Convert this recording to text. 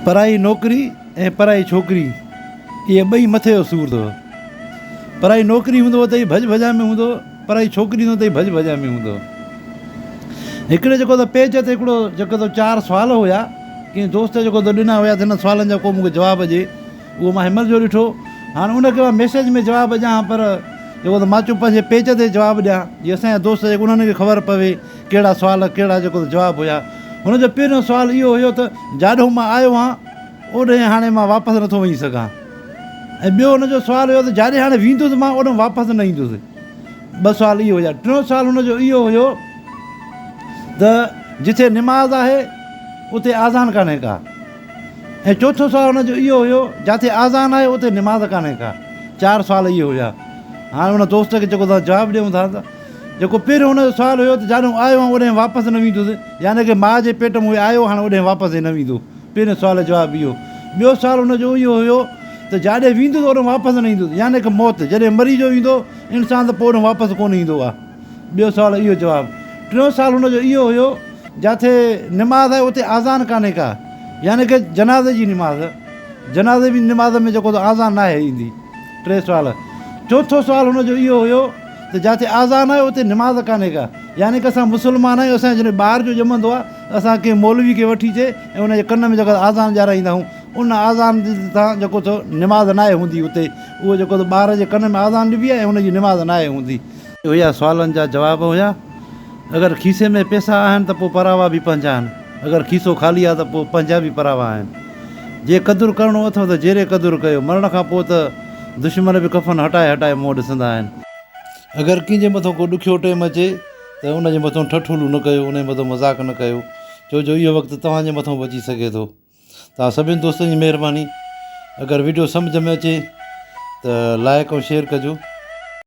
पराई नौकरी ऐं पराई छोकिरी इहे ॿई मथे जो सूरु अथव। पराई नौकरी हूंदो त भॼ भॼा में हूंदो, पराई छोकिरी हूंदो त भॼ भॼा में हूंदो। हिकिड़े जेको त पेज ते हिकिड़ो जेको त 4 सुवाल हुया, कंहिं दोस्त जेको त ॾिना हुया त हिन सुवालनि जा को मूंखे जवाबु ॾिए, उहो मां हिनमहिल जो ॾिठो। हाणे उनखे मां मैसेज में जवाबु ॾियां, पर जेको त मां चयो पंहिंजे पेज ते जवाबु ॾियां, जीअं असांजा दोस्त जेको उन्हनि खे ख़बर पवे कहिड़ा सुवाल कहिड़ा जेको त जवाबु हुया। हुनजो पहिरियों सुवालु इहो हुयो त जाॾो मां आयो आहियां ओॾे हाणे मां वापसि नथो वञी सघां। ऐं ॿियो हुनजो सुवालु हुयो त जाॾे हाणे वेंदुसि मां ओॾो वापसि न ईंदुसि। 2 सुवाल इहो हुया। टियों सुवालु हुनजो इहो हुयो त जिथे निमाज़ आहे उते आज़ान कान्हे का। ऐं चोथों सुवालु हुनजो इहो हुयो जिथे आज़ान आहे उते निमाज़ कान्हे का। 4 सुवाल इहे हुया। हाणे हुन दोस्त खे जेको तव्हां जवाबु ॾियूं था, त जेको पहिरियों हुनजो सुवालु हुयो त जाॾो आयो आहियां ओॾे वापसि न वेंदुसि, यानी की माउ जे पेट में आयो हाणे ओॾे वापसि न वेंदो। पहिरियों सुवाल जो जवाबु इहो। ॿियो सुवालु हुनजो इहो हुयो त जाॾे वेंदुसि ओॾो वापसि न ईंदुसि, यानी की मौत, जॾहिं मरी जो ईंदो इंसानु त पोइ ओॾो वापसि कोन ईंदो आहे। ॿियो सुवालु इहो जवाबु। टियों सुवालु हुनजो इहो हुयो जिथे निमाज़ आहे उते आज़ान कान्हे का, यानी की जनाज़े जी निमाज़, जनाज़े जी निमाज़ में जेको त आज़ान न आहे ईंदी। 3 सुवाल। चोथों सुवालु हुनजो इहो हुयो त जिथे आज़ान आहे उते निमाज़ कान्हे का, यानी की असां मुस्लमान आहियूं, असां जॾहिं ॿार जो ॼमंदो आहे असां कंहिं मौलवी खे वठी अचे ऐं उनजे कन में जेको आज़ान ॾियाराईंदा आहियूं, उन आज़ान सां जेको त निमाज़ न आहे हूंदी उते, उहो जेको त ॿार जे कन में आज़ान ॾिबी आहे ऐं उनजी निमाज़ न आहे हूंदी। हुया सुवालनि जा जवाब हुया। अगरि खीसे में पैसा आहिनि त पोइ परावा बि पंहिंजा आहिनि, अगरि खीसो ख़ाली आहे त पोइ पंहिंजा बि परावा आहिनि। जे क़दुरु करिणो अथव त जहिड़े क़दुरु कयो, मरण खां पोइ त दुश्मन बि कफ़न हटाए हटाए मुंहुं ॾिसंदा आहिनि। अगरि कंहिंजे मथां को ॾुखियो टाइम अचे त उनजे मथां ठठोलू न कयो, उनजे मथां मज़ाक न कयो, छो जो इहो वक़्तु तव्हांजे मथां बि अची सघे थो। तव्हां सभिनी दोस्तनि जी महिरबानी। अगरि वीडियो सम्झ में अचे त लाइक ऐं शेयर कजो।